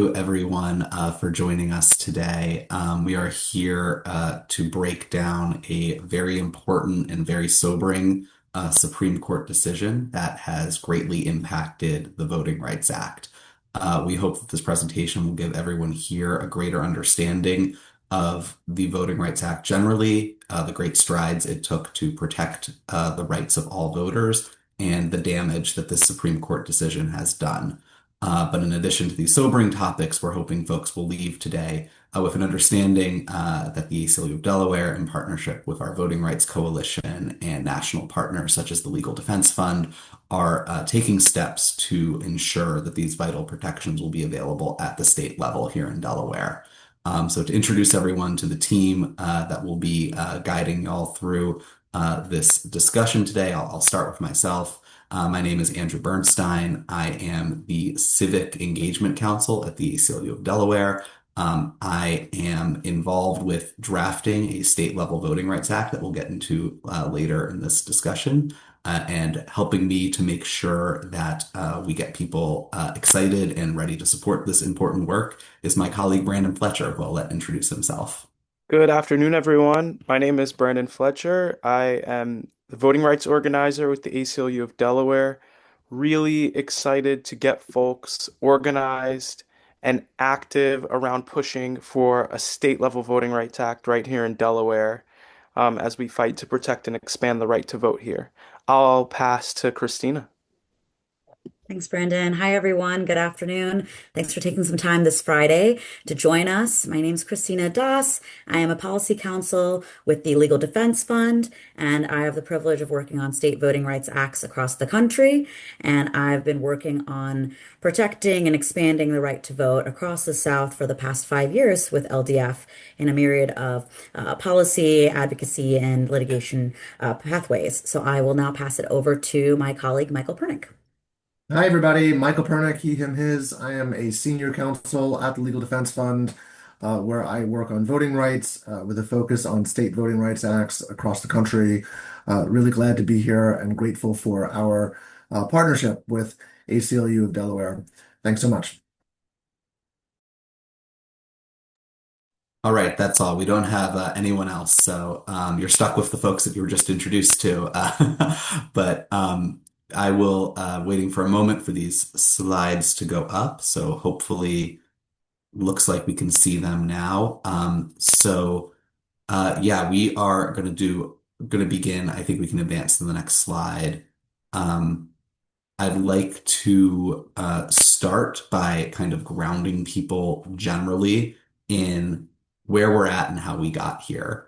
Everyone for joining us today. We are here to break down a very important and very sobering Supreme Court decision that has greatly impacted the Voting Rights Act. We hope that this presentation will give everyone here a greater understanding of the Voting Rights Act generally, the great strides it took to protect the rights of all voters, and the damage that this Supreme Court decision has done. But in addition to these sobering topics, we're hoping folks will leave today with an understanding that the ACLU of Delaware, in partnership with our Voting Rights Coalition and national partners such as the Legal Defense Fund, are taking steps to ensure that these vital protections will be available at the state level here in Delaware. So to introduce everyone to the team that will be guiding y'all through this discussion today, I'll start with myself. My name is Andrew Bernstein. I am the Civic Engagement Counsel at the ACLU of Delaware. I am involved with drafting a state-level Voting Rights Act that we'll get into later in this discussion, and helping me to make sure that we get people excited and ready to support this important work is my colleague Brandon Fletcher, who I'll let introduce himself. Good afternoon, everyone. My name is Brandon Fletcher. I am the voting rights organizer with the ACLU of Delaware. Really excited to get folks organized and active around pushing for a state level voting rights act right here in Delaware, as we fight to protect and expand the right to vote here. I'll pass to Christina. Thanks, Brandon. Hi, everyone. Good afternoon. Thanks for taking some time this Friday to join us. My name is Christina Das. I am a policy counsel with the Legal Defense Fund, and I have the privilege of working on state voting rights acts across the country. And I've been working on protecting and expanding the right to vote across the South for the past 5 years with LDF in a myriad of policy, advocacy, and litigation pathways. So I will now pass it over to my colleague, Michael Pernick. Hi, everybody. Michael Pernick, he, him, his. I am a senior counsel at the Legal Defense Fund, where I work on voting rights with a focus on state voting rights acts across the country. Really glad to be here and grateful for our partnership with ACLU of Delaware. Thanks so much. All right, that's all. We don't have anyone else, so you're stuck with the folks that you were just introduced to. But I will waiting for a moment for these slides to go up. So hopefully, looks like we can see them now. Yeah, we are going to begin. I think we can advance to the next slide. I'd like to start by kind of grounding people generally in where we're at and how we got here.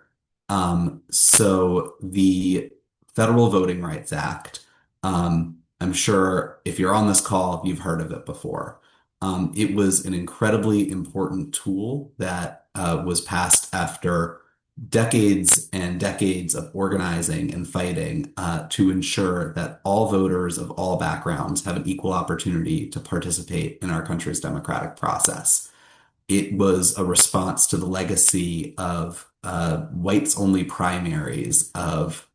So the Federal Voting Rights Act, I'm sure if you're on this call, you've heard of it before. It was an incredibly important tool that was passed after decades and decades of organizing and fighting to ensure that all voters of all backgrounds have an equal opportunity to participate in our country's democratic process. It was a response to the legacy of whites-only primaries, of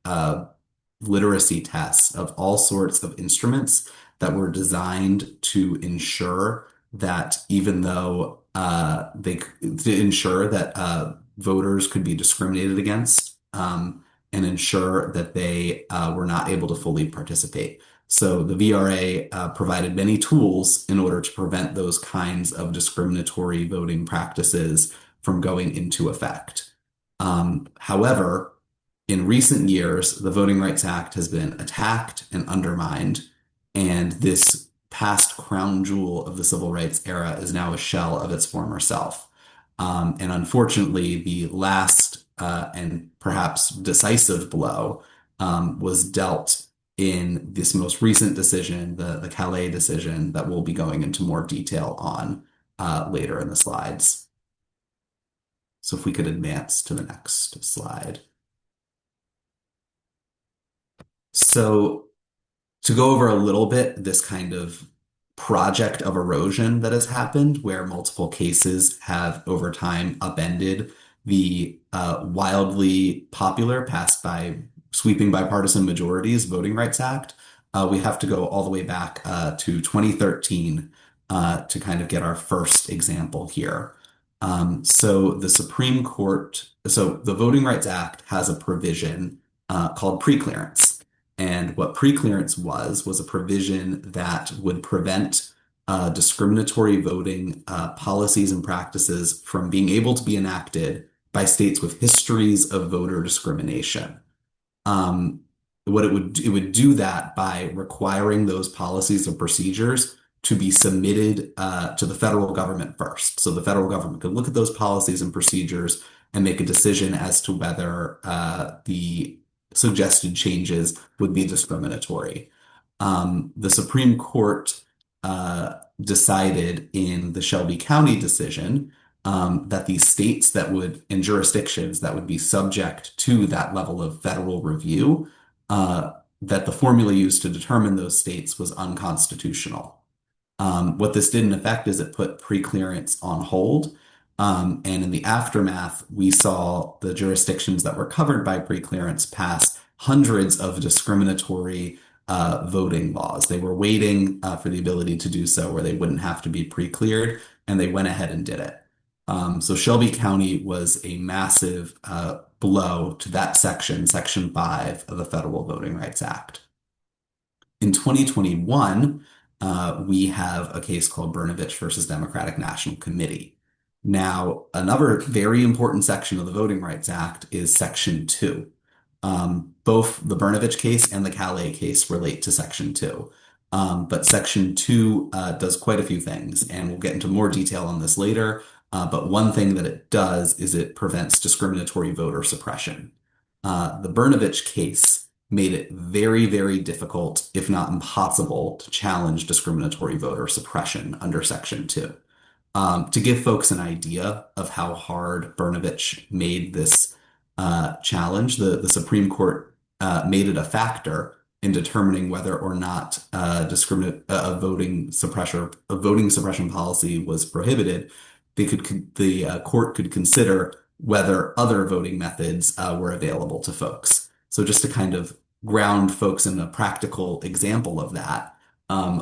literacy tests, of all sorts of instruments that were designed to ensure that even though to ensure that voters could be discriminated against, and ensure that they were not able to fully participate. So the VRA provided many tools in order to prevent those kinds of discriminatory voting practices from going into effect. However, in recent years, the Voting Rights Act has been attacked and undermined, and this past crown jewel of the civil rights era is now a shell of its former self. And unfortunately, the last and perhaps decisive blow was dealt in this most recent decision, the Callais decision, that we'll be going into more detail on later in the slides. So if we could advance to the next slide. So to go over a little bit, this kind of project of erosion that has happened, where multiple cases have over time upended the wildly popular, passed by sweeping bipartisan majorities Voting Rights Act. We have to go all the way back to 2013, to kind of get our first example here. So the Voting Rights Act has a provision called preclearance. And what preclearance was a provision that would prevent discriminatory voting policies and practices from being able to be enacted by states with histories of voter discrimination. Um, it would do that by requiring those policies and procedures to be submitted to the federal government first. So the federal government could look at those policies and procedures and make a decision as to whether the suggested changes would be discriminatory. The Supreme Court decided in the Shelby County decision that the states and jurisdictions that would be subject to that level of federal review, that the formula used to determine those states was unconstitutional. What this did in effect is it put preclearance on hold. And in the aftermath, we saw the jurisdictions that were covered by preclearance pass hundreds of discriminatory voting laws. They were waiting for the ability to do so where they wouldn't have to be pre-cleared, and they went ahead and did it. So Shelby County was a massive blow to that section 5 of the Federal Voting Rights Act. In 2021, we have a case called Brnovich versus Democratic National Committee. Now, another very important section of the Voting Rights Act is Section 2. Both the Brnovich case and the Callais case relate to Section 2. But Section 2 does quite a few things, and we'll get into more detail on this later. But one thing that it does is it prevents discriminatory voter suppression. The Brnovich case made it very, very difficult, if not impossible, to challenge discriminatory voter suppression under Section 2. To give folks an idea of how hard Brnovich made this challenge, the Supreme Court made it a factor in determining whether or not a voting suppression policy was prohibited. The court could consider whether other voting methods were available to folks. So just to kind of ground folks in a practical example of that,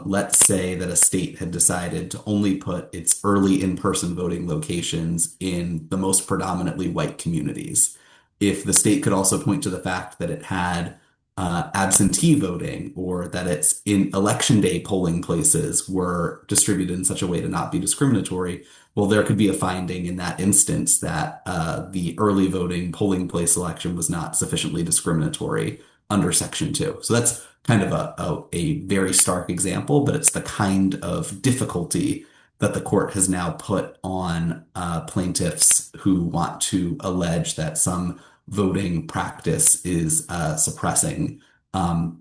let's say that a state had decided to only put its early in-person voting locations in the most predominantly white communities. If the state could also point to the fact that it had absentee voting, or that its in election day polling places were distributed in such a way to not be discriminatory, well, there could be a finding in that instance that the early voting polling place selection was not sufficiently discriminatory under Section 2. So that's kind of a very stark example, but it's the kind of difficulty that the court has now put on plaintiffs who want to allege that some voting practice is suppressing.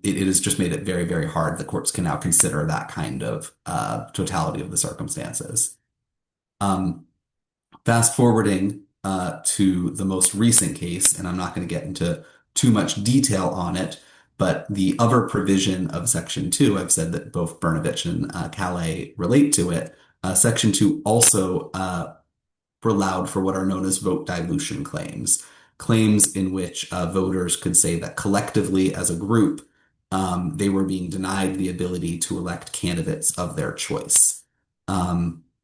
It has just made it very, very hard. The courts can now consider that kind of totality of the circumstances. Fast forwarding to the most recent case, and I'm not going to get into too much detail on it, but the other provision of Section 2, I've said that both Brnovich and Callais relate to it. Section 2 also allowed for what are known as vote dilution claims, claims in which voters could say that collectively as a group, they were being denied the ability to elect candidates of their choice.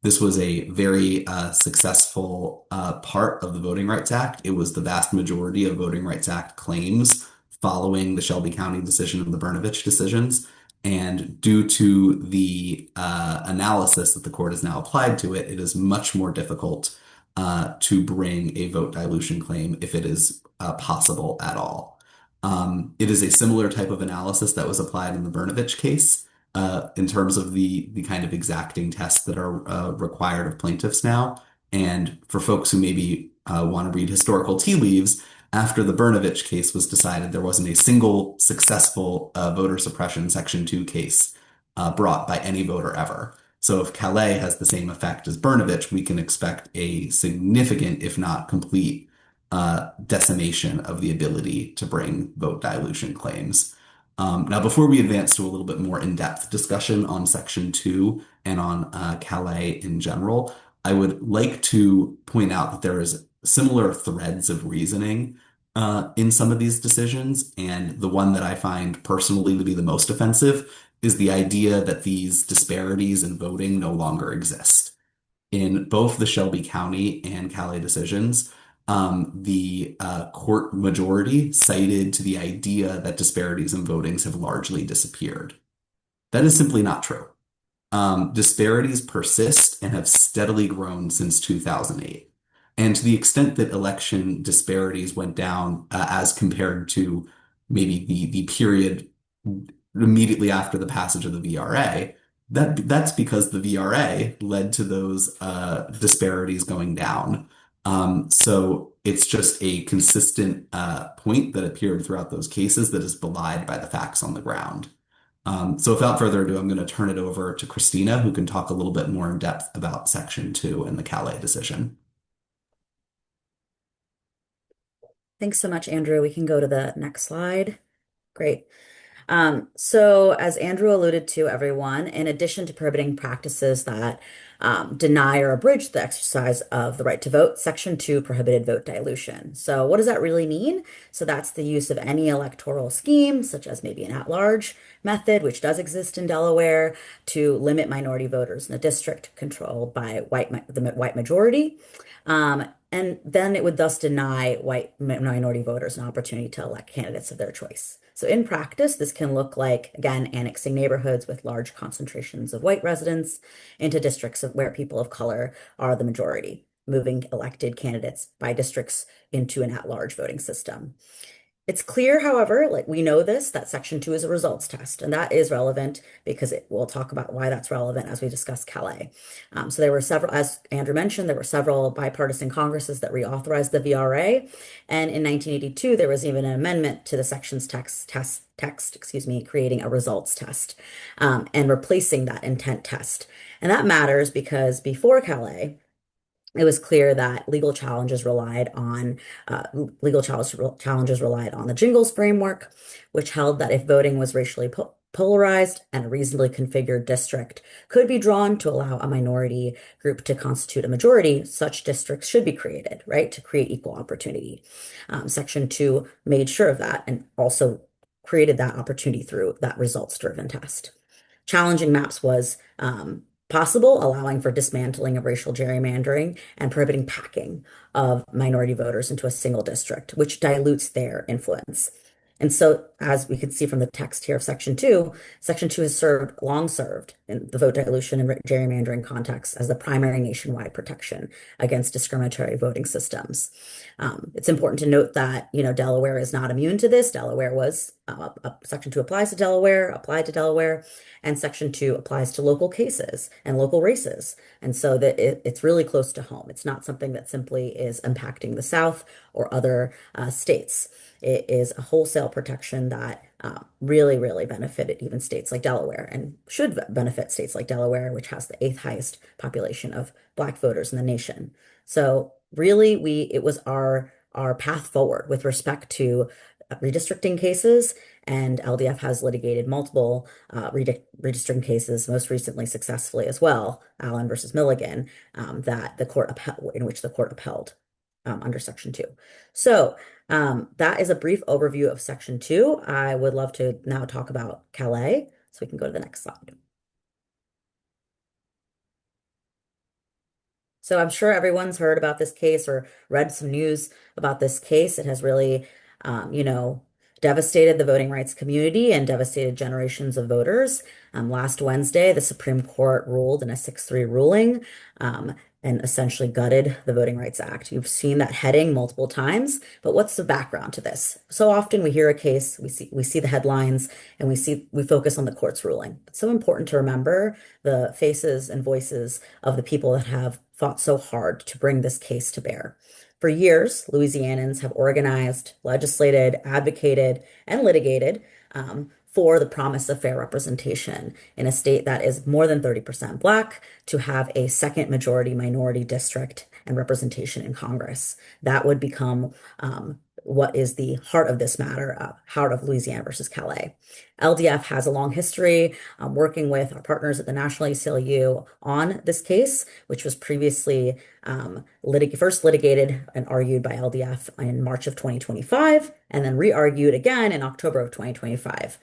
This was a very successful part of the Voting Rights Act. It was the vast majority of Voting Rights Act claims following the Shelby County decision and the Brnovich decisions. And due to the analysis that the court has now applied to it, it is much more difficult to bring a vote dilution claim if it is possible at all. It is a similar type of analysis that was applied in the Brnovich case in terms of the kind of exacting tests that are required of plaintiffs now. And for folks who maybe want to read historical tea leaves, after the Brnovich case was decided, there wasn't a single successful voter suppression Section 2 case brought by any voter ever. So if Callais has the same effect as Brnovich, we can expect a significant, if not complete, decimation of the ability to bring vote dilution claims. Now, before we advance to a little bit more in-depth discussion on Section 2 and on Callais in general, I would like to point out that there is similar threads of reasoning in some of these decisions, and the one that I find personally to be the most offensive is the idea that these disparities in voting no longer exist. In both the Shelby County and Callais decisions, the court majority cited to the idea that disparities in votings have largely disappeared. That is simply not true. Disparities persist and have steadily grown since 2008. And to the extent that election disparities went down as compared to maybe the period immediately after the passage of the VRA, that's because the VRA led to those disparities going down. So it's just a consistent point that appeared throughout those cases that is belied by the facts on the ground. So without further ado, I'm going to turn it over to Christina, who can talk a little bit more in depth about Section 2 and the Callais decision. Thanks so much, Andrew. We can go to the next slide. Great. So as Andrew alluded to, everyone, in addition to prohibiting practices that deny or abridge the exercise of the right to vote, Section 2 prohibited vote dilution. So what does that really mean? So that's the use of any electoral scheme, such as maybe an at-large method, which does exist in Delaware, to limit minority voters in a district controlled by the white majority. And then it would thus deny white minority voters an opportunity to elect candidates of their choice. So in practice, this can look like, again, annexing neighborhoods with large concentrations of white residents into districts where people of color are the majority, moving elected candidates by districts into an at-large voting system. It's clear, however, like we know this, that Section 2 is a results test, and that is relevant because we'll talk about why that's relevant as we discuss Callais. So there were several, as Andrew mentioned, there were several bipartisan Congresses that reauthorized the VRA, and in 1982 there was even an amendment to the section's text, creating a results test and replacing that intent test. And that matters because before Callais, it was clear that legal challenges relied on the Jingles framework, which held that if voting was racially polarized and a reasonably configured district could be drawn to allow a minority group to constitute a majority, such districts should be created, right, to create equal opportunity. Section 2 made sure of that and also created that opportunity through that results-driven test. Challenging maps was possible, allowing for dismantling of racial gerrymandering and prohibiting packing of minority voters into a single district, which dilutes their influence. And so, as we can see from the text here of Section 2, Section 2 has long served in the vote dilution and gerrymandering context as the primary nationwide protection against discriminatory voting systems. It's important to note that, Delaware is not immune to this. Delaware was, Section 2 applied to Delaware, and Section 2 applies to local cases and local races. And so that it's really close to home. It's not something that simply is impacting the South or other states. It is a wholesale protection that really, really benefited even states like Delaware and should benefit states like Delaware, which has the 8th highest population of Black voters in the nation. So really, it was our path forward with respect to redistricting cases, and LDF has litigated multiple redistricting cases, most recently successfully as well, Allen versus Milligan, that the court upheld, in which the court upheld under Section 2. So that is a brief overview of Section 2. I would love to now talk about Callais, so we can go to the next slide. So I'm sure everyone's heard about this case or read some news about this case. It has really, devastated the voting rights community and devastated generations of voters. Last Wednesday, the Supreme Court ruled in a 6-3 ruling and essentially gutted the Voting Rights Act. You've seen that heading multiple times, but what's the background to this? So often we hear a case, we see the headlines, and we focus on the court's ruling. It's so important to remember the faces and voices of the people that have fought so hard to bring this case to bear. For years, Louisianans have organized, legislated, advocated, and litigated for the promise of fair representation in a state that is more than 30% Black, to have a second majority minority district and representation in Congress. That would become what is the heart of this matter, heart of Louisiana versus Calais. LDF has a long history working with our partners at the National ACLU on this case, which was previously first litigated and argued by LDF in March of 2025, and then re-argued again in October of 2025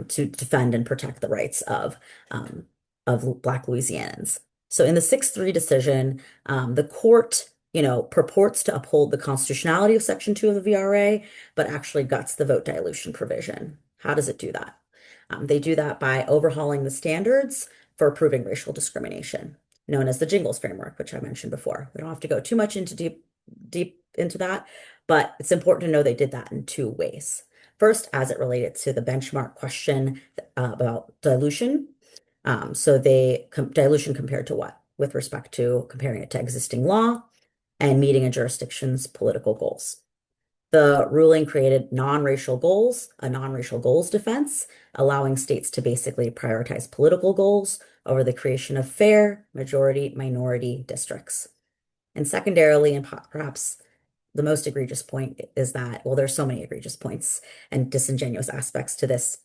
to defend and protect the rights of Black Louisianans. So in the 6-3 decision, the court purports to uphold the constitutionality of Section 2 of the VRA, but actually guts the vote dilution provision. How does it do that? They do that by overhauling the standards for proving racial discrimination, known as the Jingles framework, which I mentioned before. We don't have to go too much into deep into that, but it's important to know they did that in 2 ways. First, as it related to the benchmark question about dilution. Dilution compared to what? With respect to comparing it to existing law and meeting a jurisdiction's political goals. The ruling created a non-racial goals defense, allowing states to basically prioritize political goals over the creation of fair majority-minority districts. And secondarily, and perhaps the most egregious point is that, well, there's so many egregious points and disingenuous aspects to this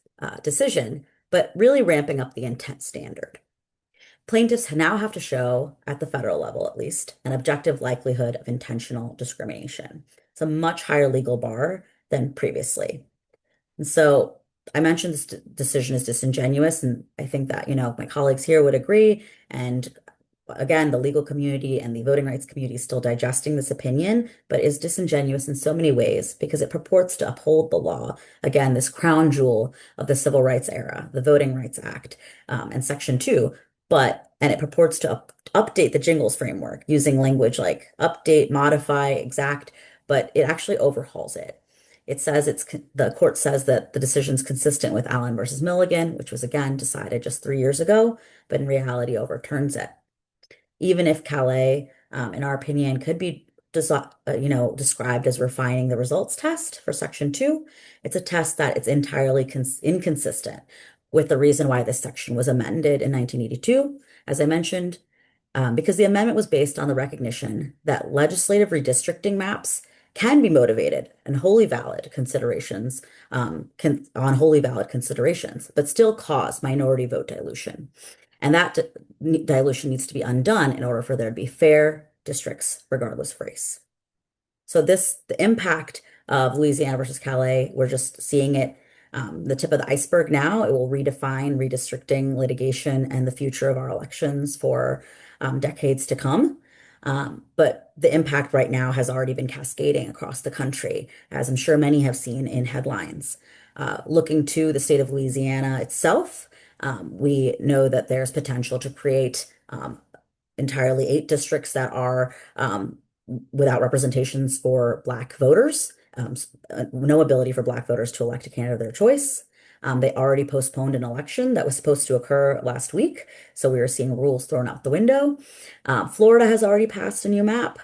decision, but really ramping up the intent standard. Plaintiffs now have to show, at the federal level at least, an objective likelihood of intentional discrimination. It's a much higher legal bar than previously. And so I mentioned this decision is disingenuous, and I think that, my colleagues here would agree. And again, the legal community and the voting rights community is still digesting this opinion, but is disingenuous in so many ways because it purports to uphold the law. Again, this crown jewel of the Civil Rights era, the Voting Rights Act, and Section 2. And it purports to update the Jingles framework using language like update, modify, exact, but it actually overhauls it. It says the court says that the decision is consistent with Allen versus Milligan, which was again decided just 3 years ago, but in reality overturns it. Even if Calais, in our opinion, could be described as refining the results test for Section 2, it's a test that it's entirely inconsistent with the reason why this section was amended in 1982, as I mentioned, because the amendment was based on the recognition that legislative redistricting maps can be motivated and wholly valid considerations, but still cause minority vote dilution. And that dilution needs to be undone in order for there to be fair districts, regardless of race. So the impact of Louisiana versus Calais, we're just seeing it, the tip of the iceberg now. It will redefine redistricting litigation and the future of our elections for decades to come. But the impact right now has already been cascading across the country, as I'm sure many have seen in headlines. Looking to the state of Louisiana itself, we know that there's potential to create entirely 8 districts that are without representations for Black voters, no ability for Black voters to elect a candidate of their choice. They already postponed an election that was supposed to occur last week, so we are seeing rules thrown out the window. Florida has already passed a new map.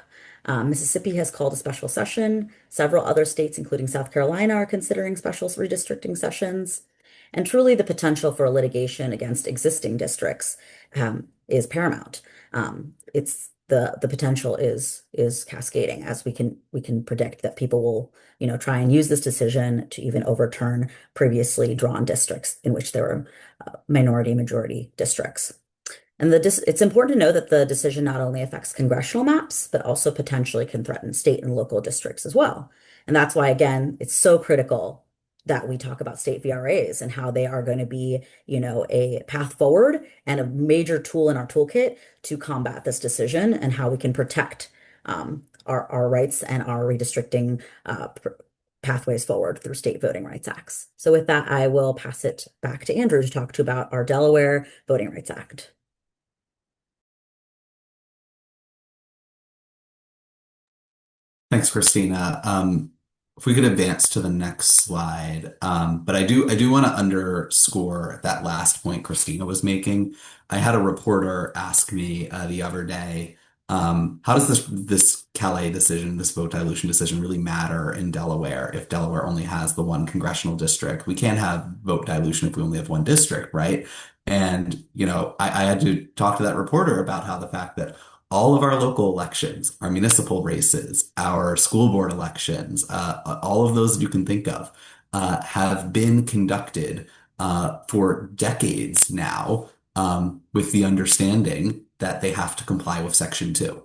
Mississippi has called a special session. Several other states, including South Carolina, are considering special redistricting sessions. And truly, the potential for litigation against existing districts is paramount. It's the potential is cascading, as we can predict that people will try and use this decision to even overturn previously drawn districts in which there were minority majority districts. And it's important to know that the decision not only affects congressional maps, but also potentially can threaten state and local districts as well. And that's why, again, it's so critical that we talk about state VRAs and how they are going to be, a path forward and a major tool in our toolkit to combat this decision and how we can protect our rights and our redistricting pathways forward through state voting rights acts. So with that, I will pass it back to Andrew to talk to about our Delaware Voting Rights Act. Thanks, Christina. If we could advance to the next slide, but I do want to underscore that last point Christina was making. I had a reporter ask me the other day, how does this Calais decision, this vote dilution decision, really matter in Delaware if Delaware only has the one congressional district? We can't have vote dilution if we only have one district, right? And I had to talk to that reporter about how the fact that all of our local elections, our municipal races, our school board elections, all of those that you can think of, have been conducted for decades now, with the understanding that they have to comply with Section 2,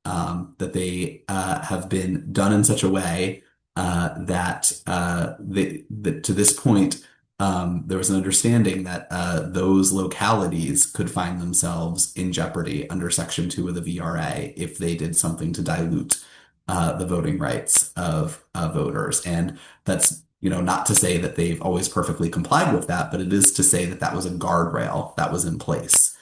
that they have been done in such a way that to this point, there was an understanding that those localities could find themselves in jeopardy under Section 2 of the VRA if they did something to dilute the voting rights of voters. And that's, not to say that they've always perfectly complied with that, but it is to say that that was a guardrail that was in place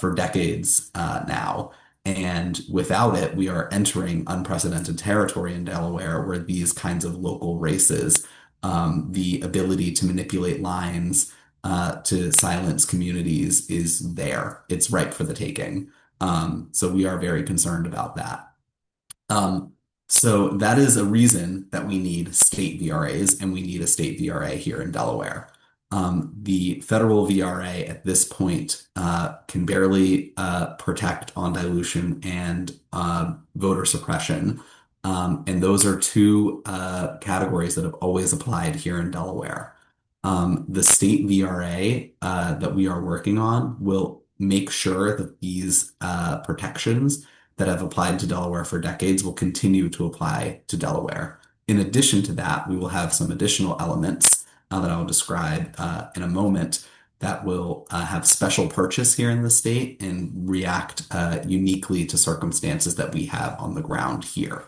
for decades now. And without it, we are entering unprecedented territory in Delaware where these kinds of local races, the ability to manipulate lines, to silence communities is there. It's ripe for the taking. So we are very concerned about that. So that is a reason that we need state VRAs, and we need a state VRA here in Delaware. The federal VRA at this point can barely protect on dilution and voter suppression. And those are two categories that have always applied here in Delaware. The state VRA that we are working on will make sure that these protections that have applied to Delaware for decades will continue to apply to Delaware. In addition to that, we will have some additional elements that I will describe in a moment that will have special purchase here in the state and react uniquely to circumstances that we have on the ground here.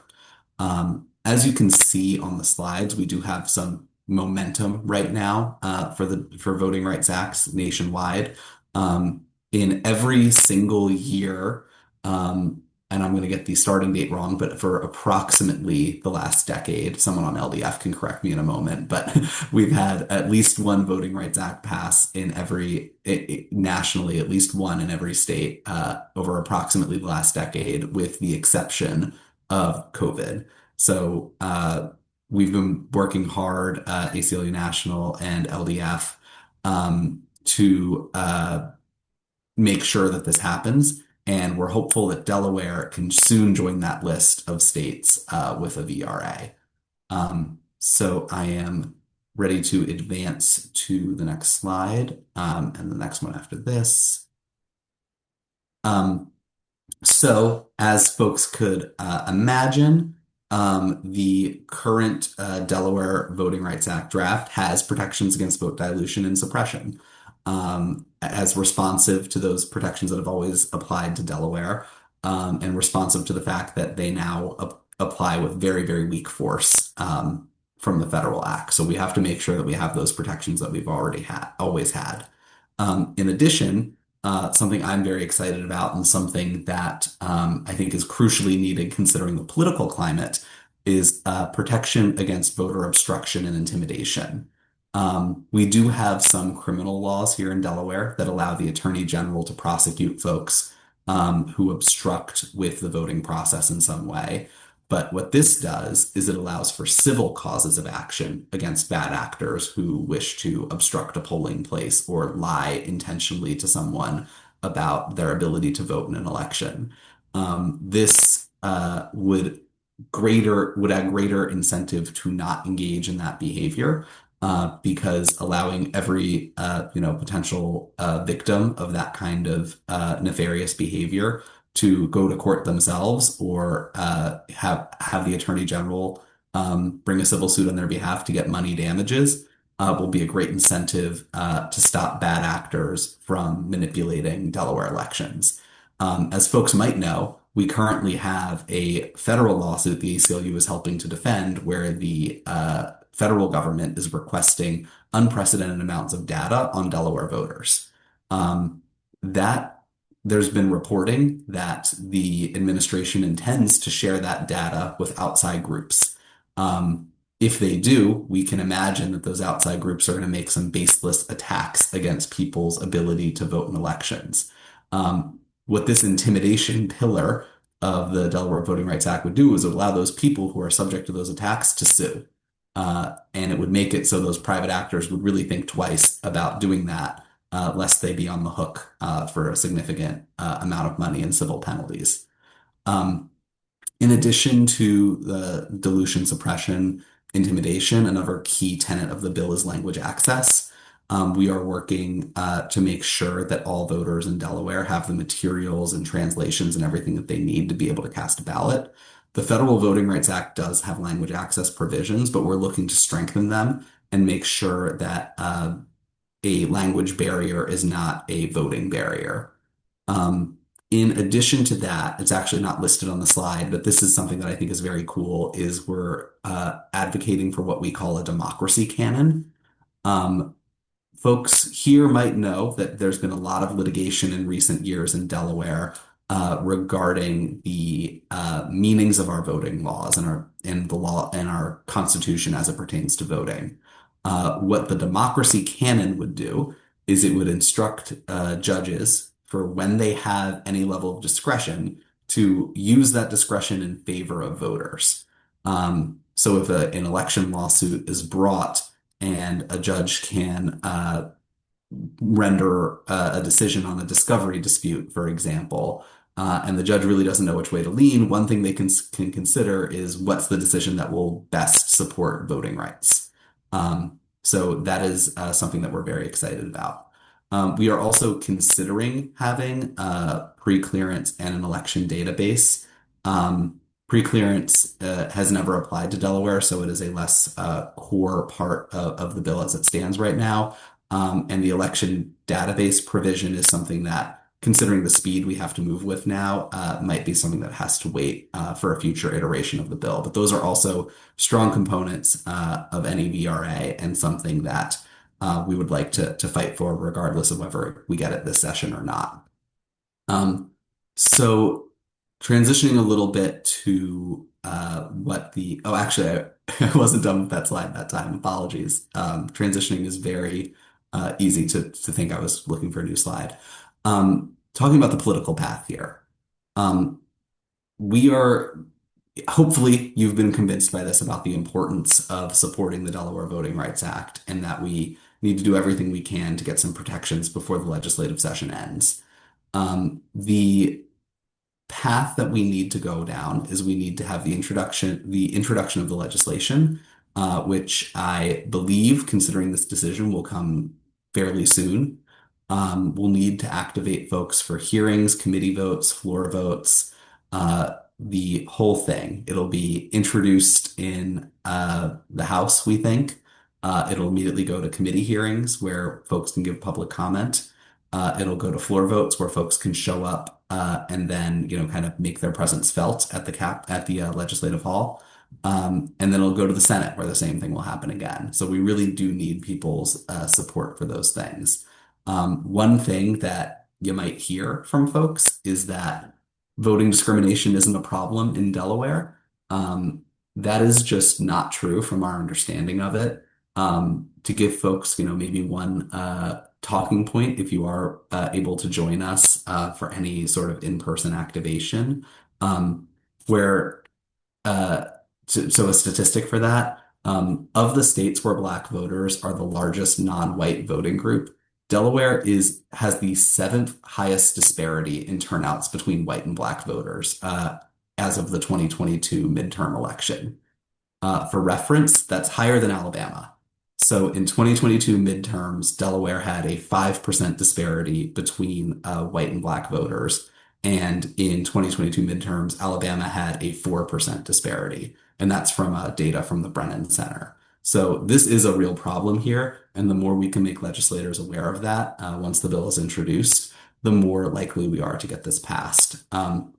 As you can see on the slides, we do have some momentum right now for voting rights acts nationwide. In every single year, and I'm going to get the starting date wrong, but for approximately the last decade, someone on LDF can correct me in a moment, but we've had at least one Voting Rights Act pass in nationally, at least one in every state over approximately the last decade, with the exception of COVID. So we've been working hard, ACLU National and LDF, to make sure that this happens. And we're hopeful that Delaware can soon join that list of states with a VRA. So I am ready to advance to the next slide, and the next one after this. So as folks could imagine, the current Delaware Voting Rights Act draft has protections against vote dilution and suppression. As responsive to those protections that have always applied to Delaware, and responsive to the fact that they now apply with very, very weak force from the federal act. So we have to make sure that we have those protections that we've always had. In addition, something I'm very excited about, and something that I think is crucially needed considering the political climate, is protection against voter obstruction and intimidation. We do have some criminal laws here in Delaware that allow the Attorney General to prosecute folks who obstruct with the voting process in some way. But what this does is it allows for civil causes of action against bad actors who wish to obstruct a polling place or lie intentionally to someone about their ability to vote in an election. This would add greater incentive to not engage in that behavior. Because allowing every potential victim of that kind of nefarious behavior to go to court themselves, or have the Attorney General bring a civil suit on their behalf to get money damages will be a great incentive to stop bad actors from manipulating Delaware elections. As folks might know, we currently have a federal lawsuit the ACLU is helping to defend, where the federal government is requesting unprecedented amounts of data on Delaware voters. There's been reporting that the administration intends to share that data with outside groups. If they do, we can imagine that those outside groups are going to make some baseless attacks against people's ability to vote in elections. What this intimidation pillar of the Delaware Voting Rights Act would do is allow those people who are subject to those attacks to sue. And it would make it so those private actors would really think twice about doing that, lest they be on the hook for a significant amount of money and civil penalties. Um, in addition to the dilution, suppression, intimidation, another key tenet of the bill is language access. We are working to make sure that all voters in Delaware have the materials and translations and everything that they need to be able to cast a ballot. The Federal Voting Rights Act does have language access provisions, but we're looking to strengthen them and make sure that a language barrier is not a voting barrier. Um, in addition to that, it's actually not listed on the slide, but this is something that I think is very cool, is we're advocating for what we call a democracy canon. Um, Folks here might know that there's been a lot of litigation in recent years in Delaware regarding the meanings of our voting laws and the law and our Constitution as it pertains to voting. What the democracy canon would do is it would instruct judges for when they have any level of discretion to use that discretion in favor of voters. So if an election lawsuit is brought and a judge can render a decision on a discovery dispute, for example, and the judge really doesn't know which way to lean, one thing they can consider is what's the decision that will best support voting rights. So that is something that we're very excited about. We are also considering having pre-clearance and an election database. Pre-clearance has never applied to Delaware, so it is a less core part of the bill as it stands right now. And the election database provision is something that, considering the speed we have to move with now, might be something that has to wait for a future iteration of the bill. But those are also strong components of any VRA and something that we would like to fight for, regardless of whether we get it this session or not. So transitioning a little bit to actually, I wasn't done with that slide that time. Apologies. Transitioning is very easy to think I was looking for a new slide. Talking about the political path here. We are, hopefully, you've been convinced by this about the importance of supporting the Delaware Voting Rights Act and that we need to do everything we can to get some protections before the legislative session ends. The path that we need to go down is we need to have the introduction of the legislation, which I believe, considering this decision, will come fairly soon. We'll need to activate folks for hearings, committee votes, floor votes, the whole thing. It'll be introduced in the House, we think. It'll immediately go to committee hearings where folks can give public comment. It'll go to floor votes where folks can show up and then, kind of make their presence felt at the legislative hall. And then it'll go to the Senate where the same thing will happen again. So we really do need people's support for those things. One thing that you might hear from folks is that voting discrimination isn't a problem in Delaware. That is just not true from our understanding of it. To give folks, maybe one talking point, if you are able to join us for any sort of in-person activation, where so a statistic for that, of the states where Black voters are the largest non-white voting group, Delaware has the seventh highest disparity in turnouts between white and Black voters as of the 2022 midterm election. For reference, that's higher than Alabama. So in 2022 midterms, Delaware had a 5% disparity between white and Black voters. And in 2022 midterms, Alabama had a 4% disparity. And that's from data from the Brennan Center. So this is a real problem here. And the more we can make legislators aware of that once the bill is introduced, the more likely we are to get this passed.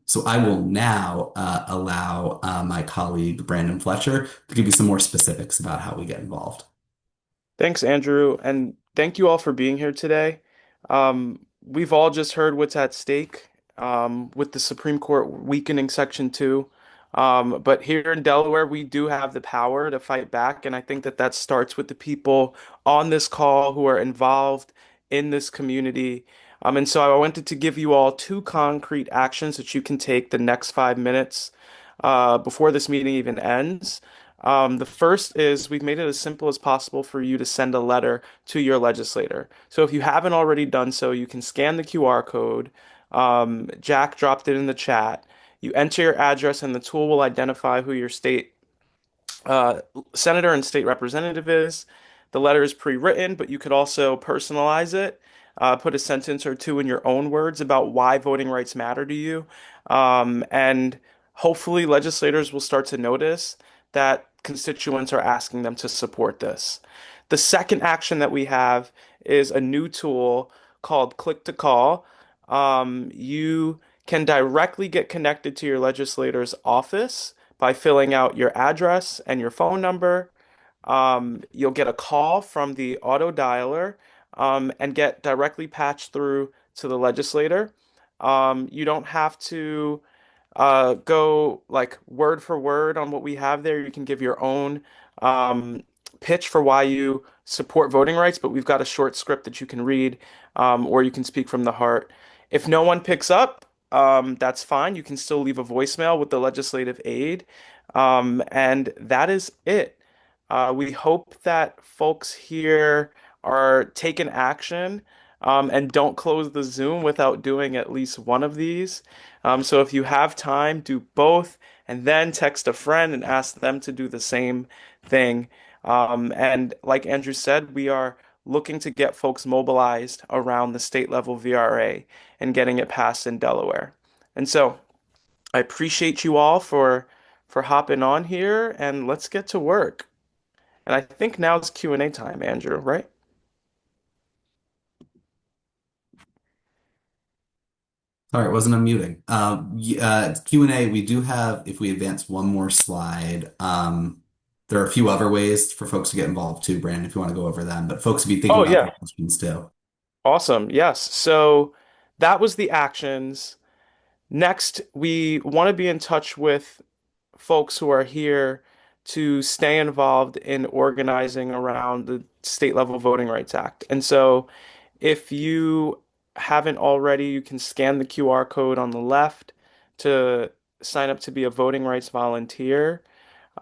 So I will now allow my colleague, Brandon Fletcher, to give you some more specifics about how we get involved. Thanks, Andrew, and thank you all for being here today. We've all just heard what's at stake with the Supreme Court weakening Section 2. But here in Delaware, we do have the power to fight back, and I think that starts with the people on this call who are involved in this community. And so I wanted to give you all two concrete actions that you can take the next 5 minutes before this meeting even ends. The first is we've made it as simple as possible for you to send a letter to your legislator. So if you haven't already done so, you can scan the QR code. Jack dropped it in the chat. You enter your address, and the tool will identify who your state uh, senator and state representative is. The letter is pre-written, but you could also personalize it, put a sentence or two in your own words about why voting rights matter to you. And hopefully, legislators will start to notice that constituents are asking them to support this. The second action that we have is a new tool called Click to Call. You can directly get connected to your legislator's office by filling out your address and your phone number. You'll get a call from the auto dialer and get directly patched through to the legislator. You don't have to go like word for word on what we have there. You can give your own um, pitch for why you support voting rights, but we've got a short script that you can read or you can speak from the heart. If no one picks up, that's fine. You can still leave a voicemail with the legislative aide. And that is it. We hope that folks here are taking action and don't close the Zoom without doing at least one of these. So if you have time, do both and then text a friend and ask them to do the same thing. And like Andrew said, we are looking to get folks mobilized around the state level VRA and getting it passed in Delaware. And so I appreciate you all for hopping on here and let's get to work. And I think now's Q&A time, Andrew, right? Sorry, it wasn't unmuting. Q&A, we do have, if we advance one more slide, there are a few other ways for folks to get involved too, Brandon, if you want to go over them, but folks be thinking Oh, about yeah. their questions too. Awesome. Yes. So that was the actions. Next, we want to be in touch with folks who are here to stay involved in organizing around the state level Voting Rights Act. And so if you haven't already, you can scan the QR code on the left to sign up to be a voting rights volunteer.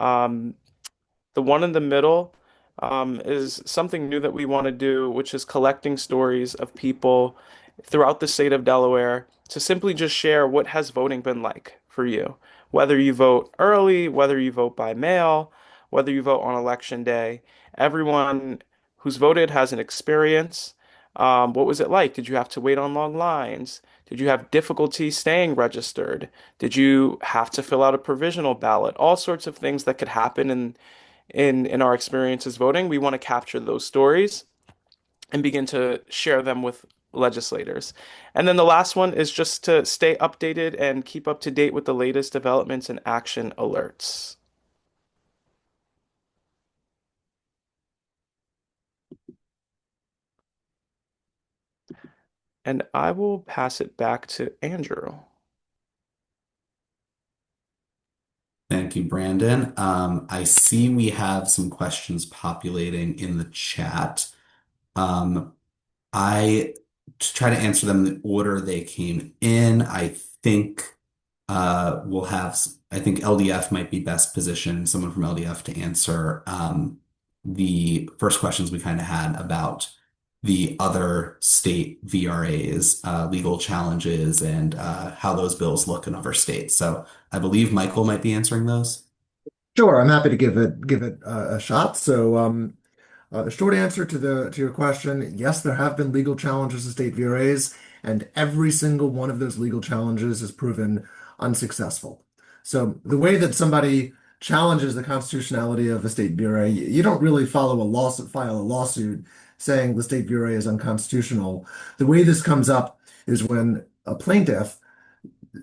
Um, the one in the middle is something new that we want to do, which is collecting stories of people throughout the state of Delaware to simply just share what has voting been like for you. Whether you vote early, whether you vote by mail, whether you vote on election day, everyone who's voted has an experience. What was it like? Did you have to wait on long lines? Did you have difficulty staying registered? Did you have to fill out a provisional ballot? All sorts of things that could happen in our experiences voting. We want to capture those stories and begin to share them with legislators. And then the last one is just to stay updated and keep up to date with the latest developments and action alerts. And I will pass it back to Andrew. Thank you, Brandon. I see we have some questions populating in the chat. Um, I to try to answer them in the order they came in. I think we'll have. I think LDF might be best positioned, someone from LDF to answer the first questions we kind of had about the other state VRAs, legal challenges, and how those bills look in other states. So I believe Michael might be answering those. Sure, I'm happy to give it a shot. The short answer to your question, yes, there have been legal challenges to state VRAs, and every single one of those legal challenges has proven unsuccessful. So the way that somebody challenges the constitutionality of a state VRA, you don't really file a lawsuit saying the state VRA is unconstitutional. The way this comes up is when a plaintiff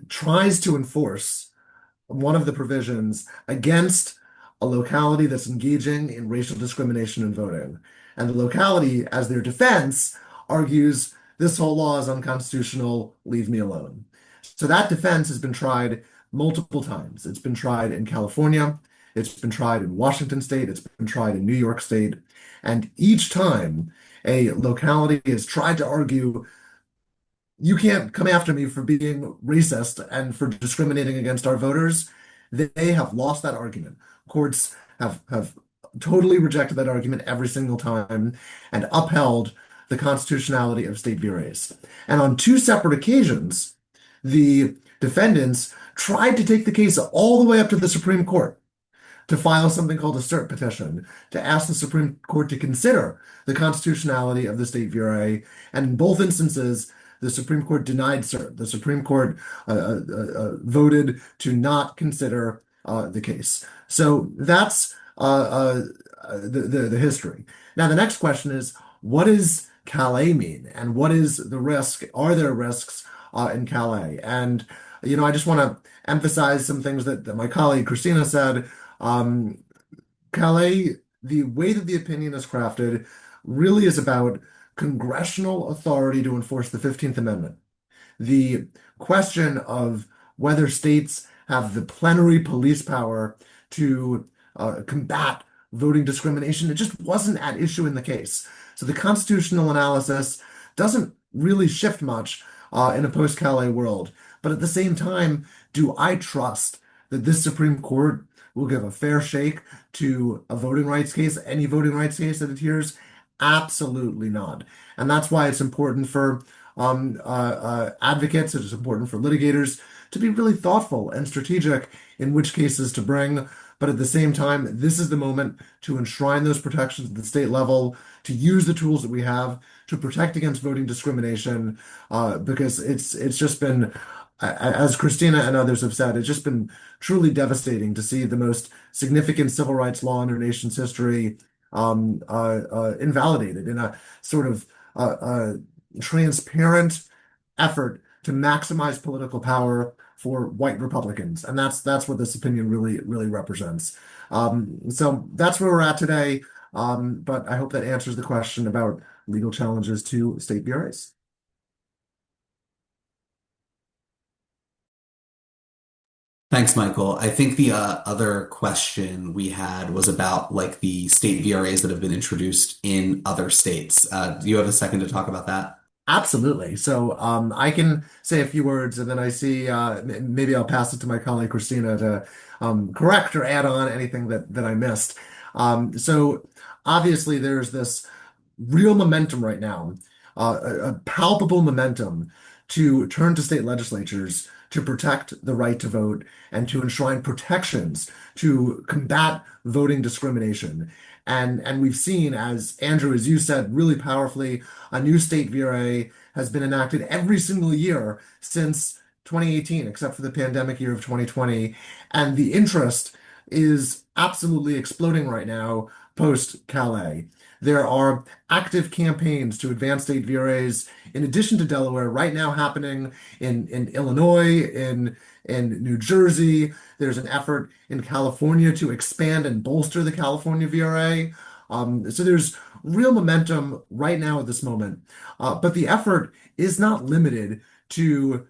tries to enforce one of the provisions against a locality that's engaging in racial discrimination in voting. And the locality, as their defense, argues this whole law is unconstitutional, leave me alone. So that defense has been tried multiple times. It's been tried in California, it's been tried in Washington state, it's been tried in New York state. And each time a locality has tried to argue you can't come after me for being racist and for discriminating against our voters. They have lost that argument. Courts have totally rejected that argument every single time and upheld the constitutionality of state VRAs. And on two separate occasions, the defendants tried to take the case all the way up to the Supreme Court to file something called a cert petition to ask the Supreme Court to consider the constitutionality of the state VRA. And in both instances, the Supreme Court denied cert. The Supreme Court voted to not consider the case. So that's the history. Now, the next question is, what does Calais mean? And what is the risk? Are there risks in Calais? And, I just want to emphasize some things that my colleague Christina said. Um, Calais, the way that the opinion is crafted, really is about congressional authority to enforce the 15th Amendment. The question of whether states have the plenary police power to combat voting discrimination, it just wasn't at issue in the case. So the constitutional analysis doesn't really shift much in a post-Calais world. But at the same time, do I trust that this Supreme Court will give a fair shake to a voting rights case, any voting rights case that it hears? Absolutely not. And that's why it's important for advocates, it's important for litigators to be really thoughtful and strategic in which cases to bring. But at the same time, this is the moment to enshrine those protections at the state level, to use the tools that we have to protect against voting discrimination, because it's just been, as Christina and others have said, it's just been truly devastating to see the most significant civil rights law in our nation's history invalidated in a sort of transparent effort to maximize political power for white Republicans. And that's what this opinion really represents. So that's where we're at today. But I hope that answers the question about legal challenges to state VRAs. Thanks, Michael. I think the other question we had was about like the state VRAs that have been introduced in other states. Do you have a second to talk about that? Absolutely. So I can say a few words, and then I see maybe I'll pass it to my colleague Christina to correct or add on anything that I missed. So obviously there's this real momentum right now, a palpable momentum to turn to state legislatures to protect the right to vote and to enshrine protections to combat voting discrimination. And we've seen, as Andrew, as you said, really powerfully, a new state VRA has been enacted every single year since 2018, except for the pandemic year of 2020. And the interest is absolutely exploding right now post Calais. There are active campaigns to advance state VRAs, in addition to Delaware, right now happening in Illinois, in New Jersey. There's an effort in California to expand and bolster the California VRA. So there's real momentum right now at this moment. But the effort is not limited to,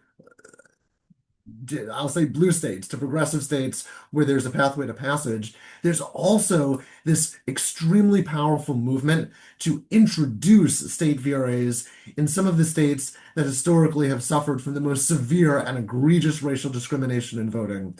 I'll say, blue states, to progressive states where there's a pathway to passage. There's also this extremely powerful movement to introduce state VRAs in some of the states that historically have suffered from the most severe and egregious racial discrimination in voting.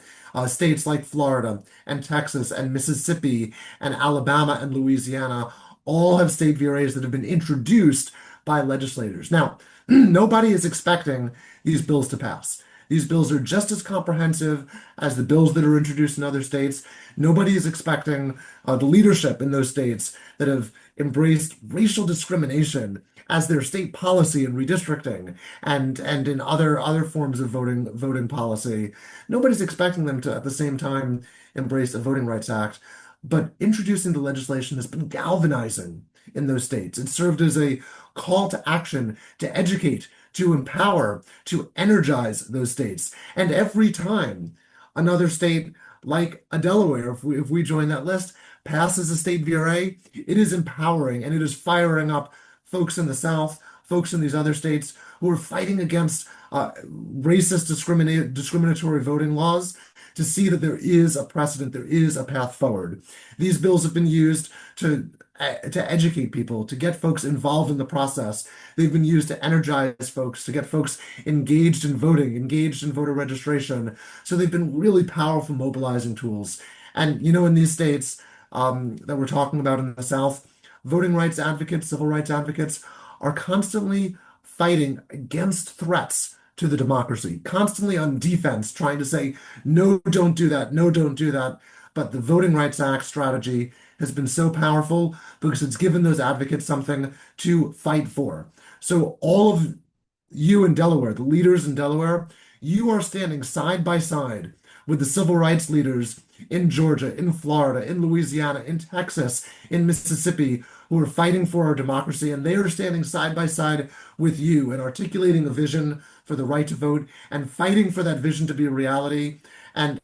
States like Florida and Texas and Mississippi and Alabama and Louisiana all have state VRAs that have been introduced by legislators. Now, nobody is expecting these bills to pass. These bills are just as comprehensive as the bills that are introduced in other states. Nobody is expecting the leadership in those states that have embraced racial discrimination as their state policy in redistricting and in other forms of voting policy. Nobody's expecting them to, at the same time, embrace a Voting Rights Act. But introducing the legislation has been galvanizing in those states. It served as a call to action to educate, to empower, to energize those states. And every time another state like a Delaware, if we join that list, passes a state VRA, it is empowering and it is firing up folks in the South, folks in these other states who are fighting against racist discriminatory voting laws to see that there is a precedent, there is a path forward. These bills have been used to educate people, to get folks involved in the process. They've been used to energize folks, to get folks engaged in voting, engaged in voter registration. So they've been really powerful mobilizing tools. And in these states that we're talking about in the South, voting rights advocates, civil rights advocates are constantly fighting against threats to the democracy, constantly on defense, trying to say, no, don't do that, no, don't do that. But the Voting Rights Act strategy has been so powerful because it's given those advocates something to fight for. So all of you in Delaware, the leaders in Delaware, you are standing side by side with the civil rights leaders in Georgia, in Florida, in Louisiana, in Texas, in Mississippi, who are fighting for our democracy. And they are standing side by side with you and articulating a vision for the right to vote and fighting for that vision to be a reality. And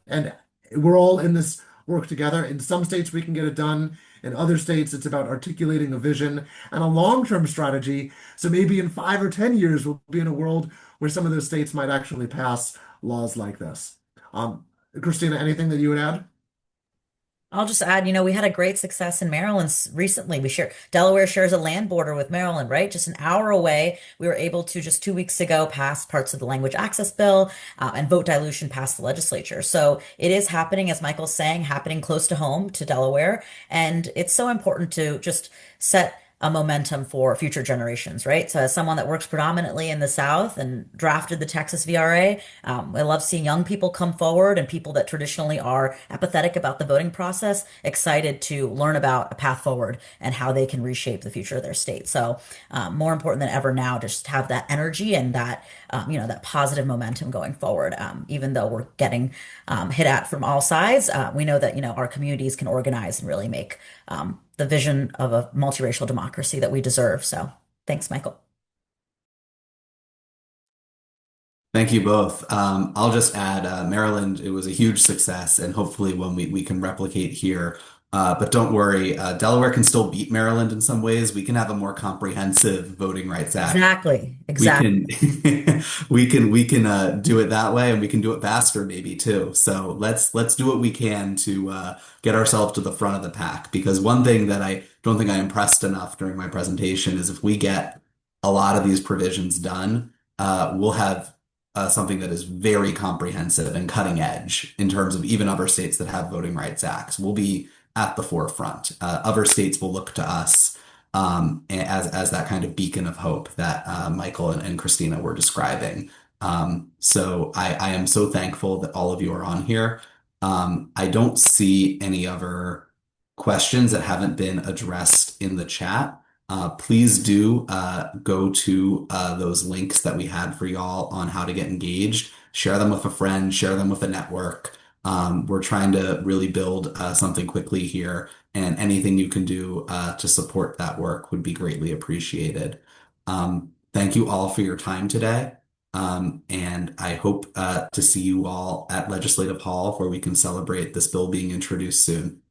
we're all in this work together. In some states, we can get it done. In other states, it's about articulating a vision and a long-term strategy. So maybe in 5 or 10 years, we'll be in a world where some of those states might actually pass laws like this. Um, Christina, anything that you would add? I'll just add, we had a great success in Maryland recently. Delaware shares a land border with Maryland, right? Just an hour away. We were able to just 2 weeks ago pass parts of the language access bill, and vote dilution passed the legislature. So it is happening, as Michael's saying, happening close to home to Delaware. And it's so important to just set a momentum for future generations, right? So as someone that works predominantly in the South and drafted the Texas VRA, I love seeing young people come forward and people that traditionally are apathetic about the voting process, excited to learn about a path forward and how they can reshape the future of their state. So more important than ever now to just have that energy and that, that positive momentum going forward. Even though we're getting hit at from all sides, we know that, our communities can organize and really make the vision of a multiracial democracy that we deserve. So thanks, Michael. Thank you both. I'll just add, Maryland, it was a huge success, and hopefully when we can replicate here. But don't worry, Delaware can still beat Maryland in some ways. We can have a more comprehensive Voting Rights Act. Exactly. We Exactly. can we can do it that way, and we can do it faster maybe too. So let's do what we can to get ourselves to the front of the pack. Because one thing that I don't think I impressed enough during my presentation is if we get a lot of these provisions done, we'll have something that is very comprehensive and cutting edge in terms of even other states that have voting rights acts. We'll be at the forefront. Other states will look to us as that kind of beacon of hope that Michael and Christina were describing. So I am so thankful that all of you are on here. I don't see any other questions that haven't been addressed in the chat. Please do go to those links that we had for y'all on how to get engaged. Share them with a friend, share them with a network. We're trying to really build something quickly here, and anything you can do to support that work would be greatly appreciated. Thank you all for your time today, and I hope to see you all at Legislative Hall where we can celebrate this bill being introduced soon.